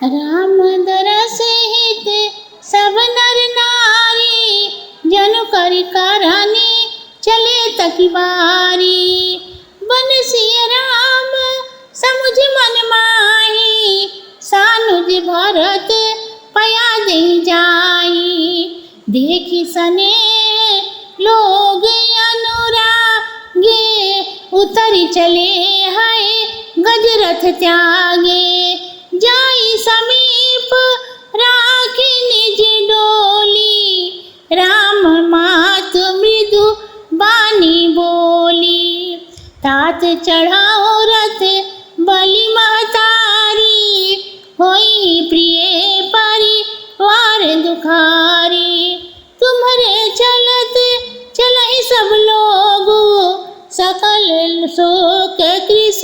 राम दरस हित सब नर नारी, जनु करि करनी चले तकिवारी। बन सिय राम समुझ मन माही, सानुज भरत पया दे जाई। देखी सने लोग अनुरागे, उतरी चले है गजरथ त्यागे। जाई समीप राखी निज डोली, राम मात मृदु बानी बोली। तात चढ़ाओ रथ बलि महतारी, होई प्रिय परिवार दुखारी। तुम्हारे चलत चलहि सब लोगु, सकल शोक कृष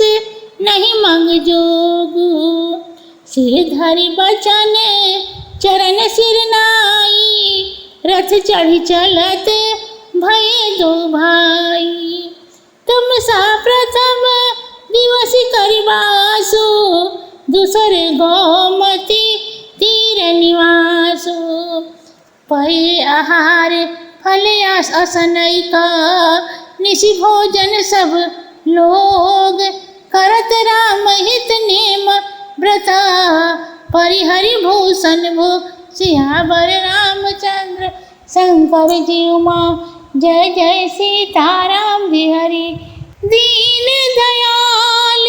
नहीं मंग जोगु। सिर धरि बचन चरण सिर नाई, रथ चढ़ी चलत भये दो भाई। तुम सा प्रथम दिवस करिबासु, दूसरे गोमती तीर निवासु। पै आहार फल असनई का, निशि भोजन सब लोग। करत राम हित नेम व्रता, परिहरि भूषण भो सियावर रामचंद्र शंकर जी उमा। जय जय सीताराम जी हरि। दीन दयाल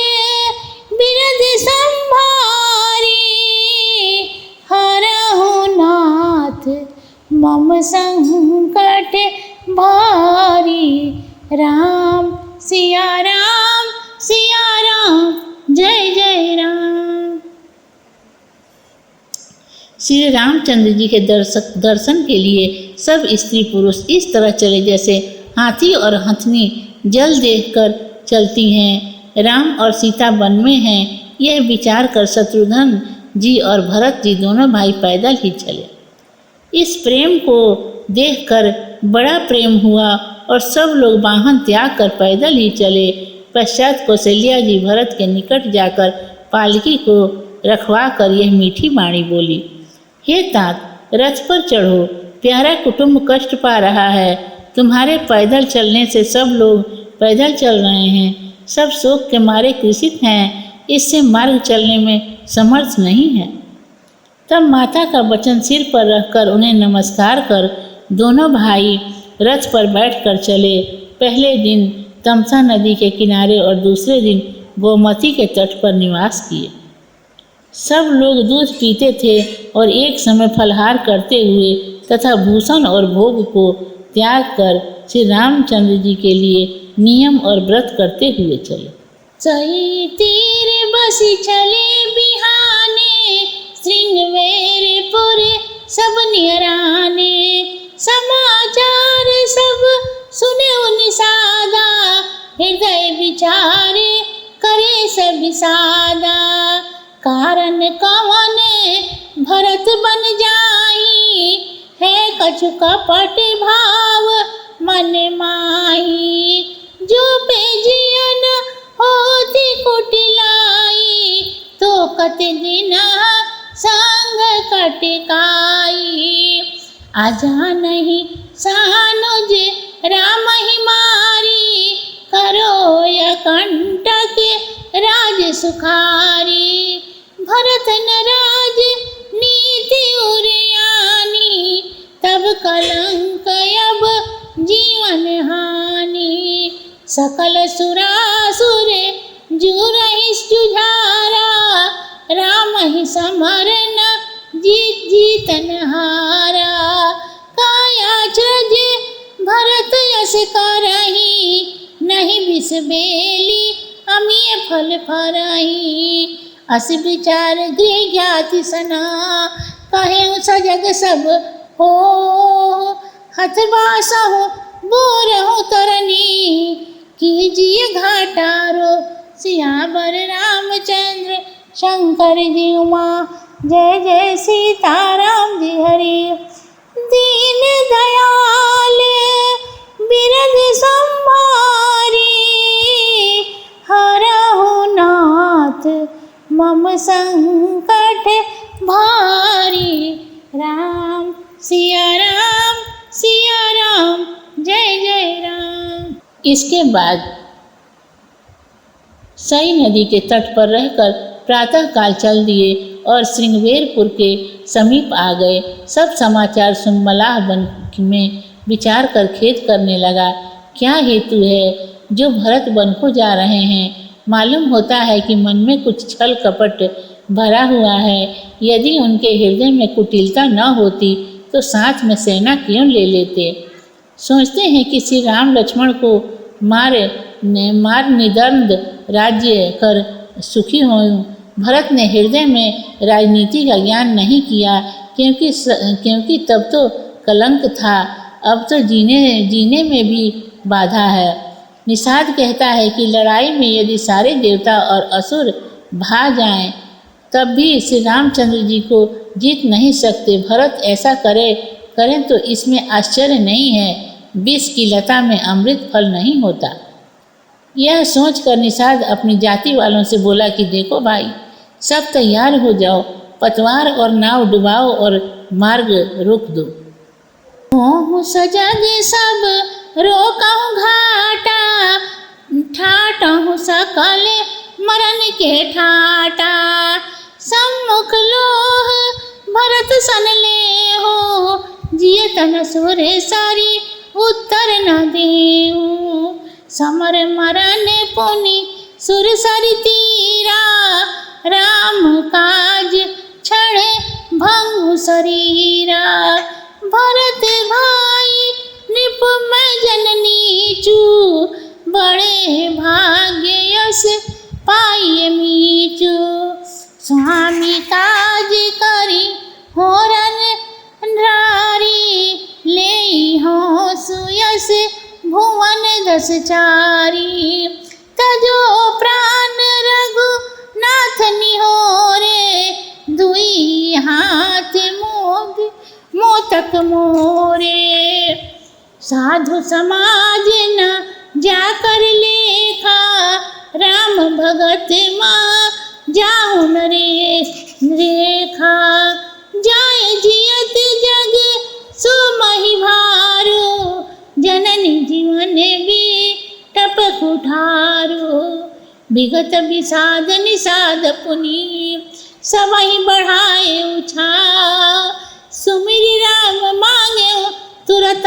बिरध संभारी, हरहु नाथ मम संकट भारी। राम सिया राम जय जय राम। श्री रामचंद्र जी के दर्शन के लिए सब स्त्री पुरुष इस तरह चले जैसे हाथी और हथनी जल देखकर चलती हैं। राम और सीता वन में हैं, यह विचार कर शत्रुघ्न जी और भरत जी दोनों भाई पैदल ही चले। इस प्रेम को देखकर बड़ा प्रेम हुआ और सब लोग वाहन त्याग कर पैदल ही चले। पश्चात कौशल्या जी भरत के निकट जाकर पालकी को रखवा कर यह मीठी वाणी बोली। हे तात, रथ पर चढ़ो, प्यारा कुटुंब कष्ट पा रहा है। तुम्हारे पैदल चलने से सब लोग पैदल चल रहे हैं, सब शोक के मारे कृषित हैं, इससे मार्ग चलने में समर्थ नहीं है। तब माता का वचन सिर पर रखकर उन्हें नमस्कार कर दोनों भाई रथ पर बैठकर चले। पहले दिन तमसा नदी के किनारे और दूसरे दिन गोमती के तट पर निवास किए। सब लोग दूध पीते थे और एक समय फलहार करते हुए तथा भूषण और भोग को त्याग कर श्री रामचंद्र जी के लिए नियम और व्रत करते हुए चले। सही तीर बसी चले बिहाने, श्रृंगवेरपुर सब नियराने। समाचार सब सुने निषादा, हृदय विचारे करे सब विषादा। कारण कवन भरत बन जाई, है कछु कपट भाव मन माही। जो पे जियन होती कुटिलाई, तो कत दिन संग कटकाई। आजा नहीं सानुज राम ही मारी, करो या कंटक राज सुखारी। भरत न राज नीति उरियानी, तब कलंक अब जीवन हानि। सकल सुरासुर जुरहिस जुझारा, राम ही समर न जीतन हारा। काया चज भरत यस करही, नहीं विष बेली अमिय फल फरही। अस विचार गृह ज्ञाति सना, कहे सजग सब हो। हथबासहु बोरहु तरनी, कीजिए घाटारो सियावर रामचंद्र शंकर जी उमा। जय जय सीताराम जी हरि। दीन दयाल बिरध संभारी, हरहु नाथ मम संकट भारी। राम सिया राम, जय जय राम। इसके बाद सई नदी के तट पर रहकर प्रातः काल चल दिए और श्रृंगवेरपुर के समीप आ गए। सब समाचार सुन मलाह वन में विचार कर खेद करने लगा। क्या हेतु है जो भरत वन को जा रहे हैं? मालूम होता है कि मन में कुछ छल कपट भरा हुआ है। यदि उनके हृदय में कुटिलता न होती तो साथ में सेना क्यों ले लेते? सोचते हैं कि श्री राम लक्ष्मण को मार निदर्द राज्य कर सुखी हों। भरत ने हृदय में राजनीति का ज्ञान नहीं किया, क्योंकि तब तो कलंक था, अब तो जीने में भी बाधा है। निषाद कहता है कि लड़ाई में यदि सारे देवता और असुर भा जाएं, तब भी श्री रामचंद्र जी को जीत नहीं सकते। भरत ऐसा करें तो इसमें आश्चर्य नहीं है। विष की लता में अमृत फल नहीं होता। यह सोचकर निषाद अपनी जाति वालों से बोला कि देखो भाई, सब तैयार हो जाओ, पतवार और नाव डुबाओ और मार्ग रोक दो। हो सजग सब रोकहु घाटा, ठाटहु सकल मरण के ठाटा। सम्मुख लोह भरत सन ले हो, जिय तन सुरे सारी उत्तर न देऊ। समर मरण पुनि सुर सरि तीरा, राम काज क्षण भंगु शरीरा। भरत भाई निप मैं जननी चू, बड़े भाग्य यश पाइए मीचू। स्वामी काज करी होरन नारी, ले हो सुयस भुवन दस चारी। तजो प्राण रघुनाथ निहोरे, दुई हाथ मोतक मोरे। साधु समाज न जाकर लेखा, राम भगत माँ जाहु रेखा। जाय जियत जग सुमहि भारो, जननी जीवन भी टपक उठारो। विगत विषाद निषाद पुनि, सबहि बढ़ाए उछा। सुमिरि राम मांगे तुरत,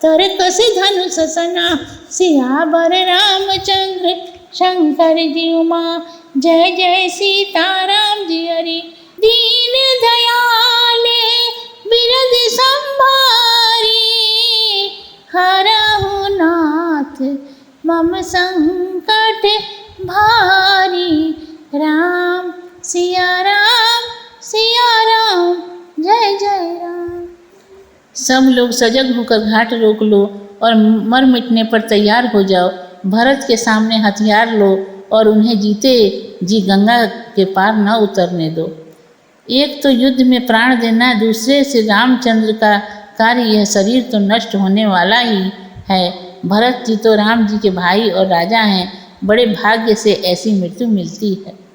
तरकस धनुष सना। सियावर रामचंद्र शंकर जी उमा, जय जय सीताराम जी हरि। दीन दयाले बिरद संभारी, हरहु नाथ मम संकट भारी। राम सिया राम, जय जय राम। सब लोग सजग होकर घाट रोक लो और मर मिटने पर तैयार हो जाओ। भरत के सामने हथियार लो और उन्हें जीते जी गंगा के पार न उतरने दो। एक तो युद्ध में प्राण देना, दूसरे से रामचंद्र का कार्य। यह शरीर तो नष्ट होने वाला ही है। भरत जी तो राम जी के भाई और राजा हैं, बड़े भाग्य से ऐसी मृत्यु मिलती है।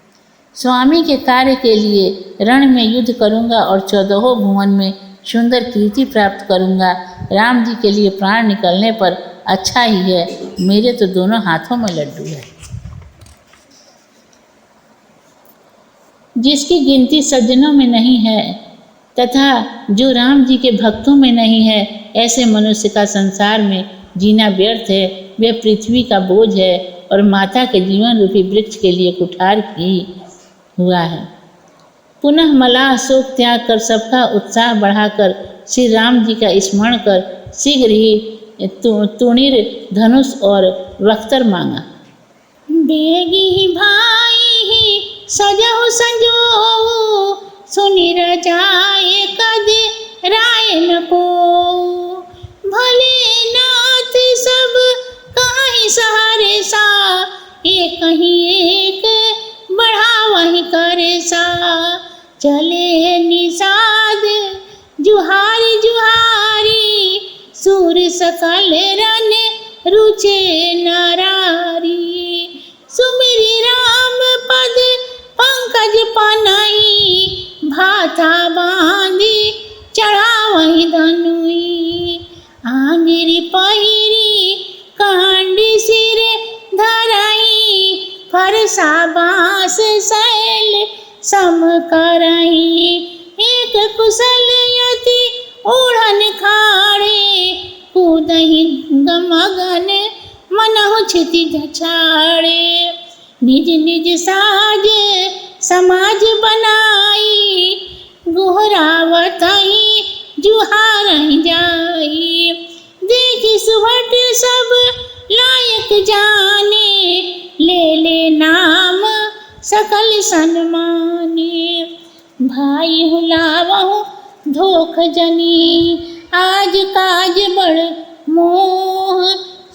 स्वामी के कार्य के लिए रण में युद्ध करूँगा और 14 भुवन में सुंदर कीर्ति प्राप्त करूँगा। राम जी के लिए प्राण निकलने पर अच्छा ही है, मेरे तो दोनों हाथों में लड्डू है। जिसकी गिनती सज्जनों में नहीं है तथा जो राम जी के भक्तों में नहीं है, ऐसे मनुष्य का संसार में जीना व्यर्थ है। वह पृथ्वी का बोझ है और माता के जीवन रूपी वृक्ष के लिए कुठार ही हुआ है। पुनः मलाह शोक त्याग कर सबका उत्साह बढ़ाकर श्री राम जी का स्मरण कर शीघ्र ही तुणीर धनुष और वख्तर मांगा। बेगी भाई ही सजहु संजोऊ, सुनि रजाए कद राय न को। भले नाथ सब काहि सहारे सा, एक ही एक बढ़ावहि करे सा। चले निषाद जुहारी जुहारी, सूर सकल रन रुचे नारारी। सुमिरि राम पद पंकज पनाई, भाथा बांधी चढ़ावही धनुई। आंगिरी पहिरी कांडी सिरे धराई, फरसा बांस शैल सम करई। एक कुशल यति ओढ़न खाड़े, कूदहि गमगन मनहु क्षितिज छाड़े। निज निज साज समाज बनाई, गोहरावतहि जुहारहि जाई। देखि सुभट सब लायक जाने, ले ले नाम सकल सन्माने। भाई हुलावहु धोख जनी, आज काज बड़ मोह।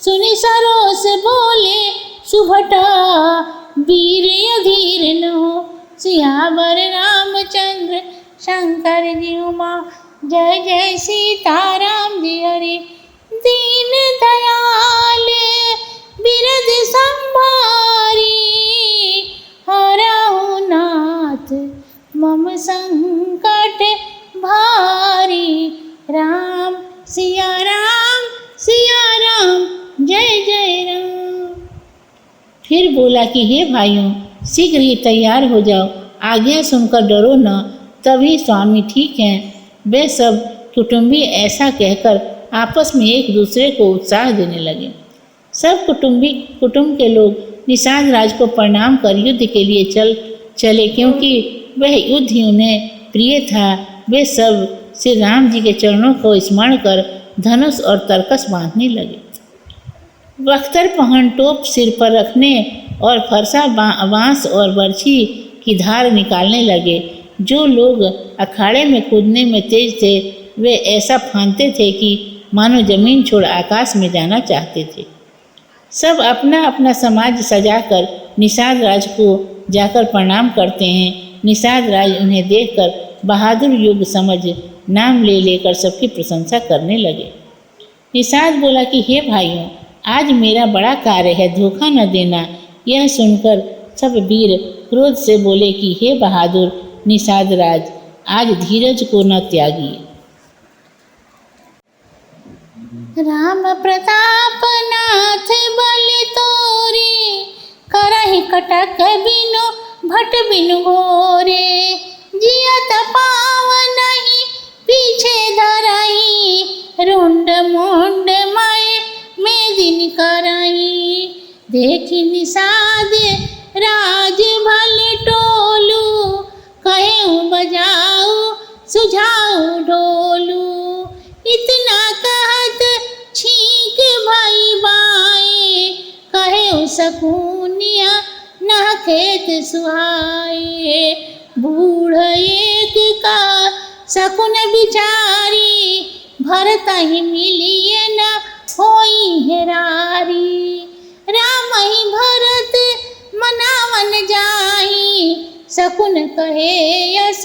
सुनि सरोस बोले सुभटा, वीर अधीर न हो। सियावर रामचंद्र शंकर जी उमा, जय जय सीताराम जी हरि। दीन दयाल बिरध संभारी, हरहु नाथ मम संकट भारी। राम सिया राम जय जय राम। फिर बोला कि हे भाइयों, शीघ्र ही तैयार हो जाओ, आज्ञा सुनकर डरो न। तभी स्वामी ठीक हैं, वे सब कुटुंबी ऐसा कहकर आपस में एक दूसरे को उत्साह देने लगे। सब कुटुंब के लोग निषाद राज को प्रणाम कर युद्ध के लिए चले, क्योंकि वह युद्ध ही उन्हें प्रिय था। वे सब श्री राम जी के चरणों को स्मरण कर धनुष और तरकस बांधने लगे। बख्तर पहन टोप सिर पर रखने और फरसा बांस और बर्छी की धार निकालने लगे। जो लोग अखाड़े में कूदने में तेज थे, वे ऐसा फांदते थे कि मानो जमीन छोड़ आकाश में जाना चाहते थे। सब अपना अपना समाज सजाकर निषाद राज को जाकर प्रणाम करते हैं। निषाद राज उन्हें देखकर बहादुर युग समझ नाम ले लेकर सबकी प्रशंसा करने लगे। निषाद बोला कि हे भाइयों, आज मेरा बड़ा कार्य है, धोखा न देना। यह सुनकर सब वीर क्रोध से बोले कि हे बहादुर निषाद राज, आज धीरज को न त्यागिए। राम प्रताप नाथ बल तोरे, करहि कटक बिनु भट बिनु घोरे। जियत पावनहि पीछे धरई, रुंड मुंड माय मेदिन करई। देखि निषाद राज भल टोलू, कहेउ बजाऊ सुझाऊ ढोलू। इतना कहत छींक भई बाए, कहेउ सकुनिया न खेत सुहाए। बूढ़ एक का सकुन बिचारी, भरतहि मिलिए न होई हेरारी। राम ही भरत मनावन जाही, सकुन कहे यस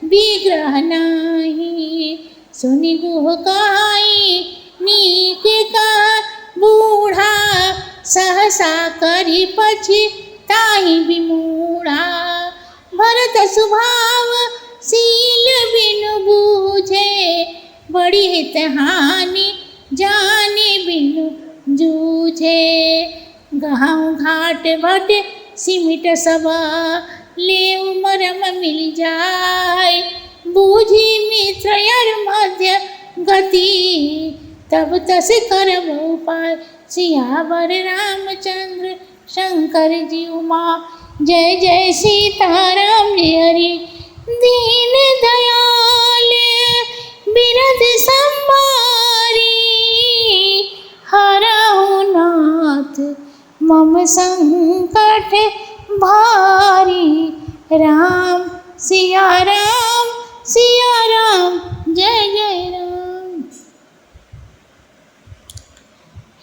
विग्रह नाही। सुनि गुह कहाई नीक कह बूढ़ा, सहसा करी पछिताहि विमूढ़ा। भरत स्वभाव शील बिनु बूझे, बड़ी हित हानि जाने बिनु जूझे। गाँव घाट भट सिमिट सबा, लेउ मरम मिल जाय। बूझी मित्र यर मध्य गति, तब तस करब उपाय। सियावर रामचंद्र शंकर जी उमा, जय जय सीताराम जी हरि। दीन दयाल बिरध संभारी, हरहु नाथ मम संकट भारी। राम सिया राम जय जय राम।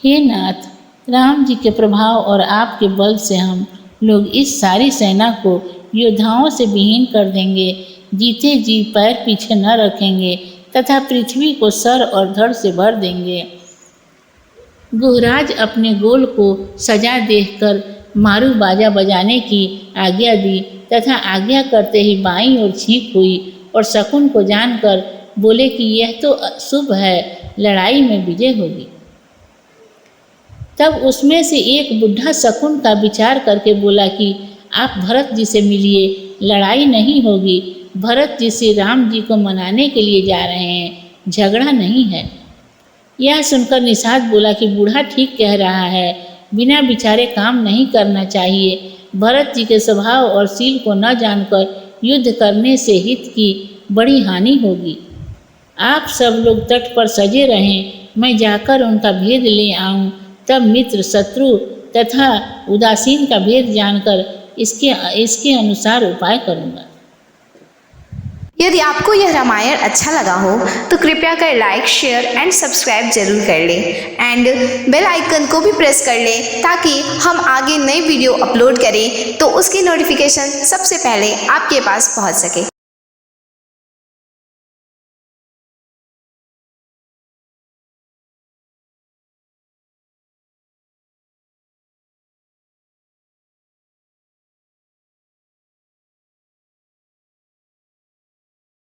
हे नाथ, राम जी के प्रभाव और आपके बल से हम लोग इस सारी सेना को योद्धाओं से विहीन कर देंगे। जीते जी पैर पीछे न रखेंगे तथा पृथ्वी को सर और धड़ से भर देंगे। गुहराज अपने गोल को सजा देखकर मारू बाजा बजाने की आज्ञा दी। तथा आज्ञा करते ही बाईं ओर छींक हुई और शकुन को जानकर बोले कि यह तो शुभ है, लड़ाई में विजय होगी। तब उसमें से एक बुढ़ा शकुन का विचार करके बोला कि आप भरत जी से मिलिए, लड़ाई नहीं होगी। भरत जी श्री राम जी को मनाने के लिए जा रहे हैं, झगड़ा नहीं है। यह सुनकर निषाद बोला कि बूढ़ा ठीक कह रहा है, बिना विचारे काम नहीं करना चाहिए। भरत जी के स्वभाव और शील को न जानकर युद्ध करने से हित की बड़ी हानि होगी। आप सब लोग तट पर सजे रहें, मैं जाकर उनका भेद ले आऊं, तब मित्र शत्रु तथा उदासीन का भेद जानकर इसके अनुसार उपाय करूंगा। यदि आपको यह रामायण अच्छा लगा हो तो कृपया कर लाइक, शेयर एंड सब्सक्राइब जरूर कर लें एंड बेल आइकन को भी प्रेस कर लें ताकि हम आगे नई वीडियो अपलोड करें तो उसकी नोटिफिकेशन सबसे पहले आपके पास पहुंच सके।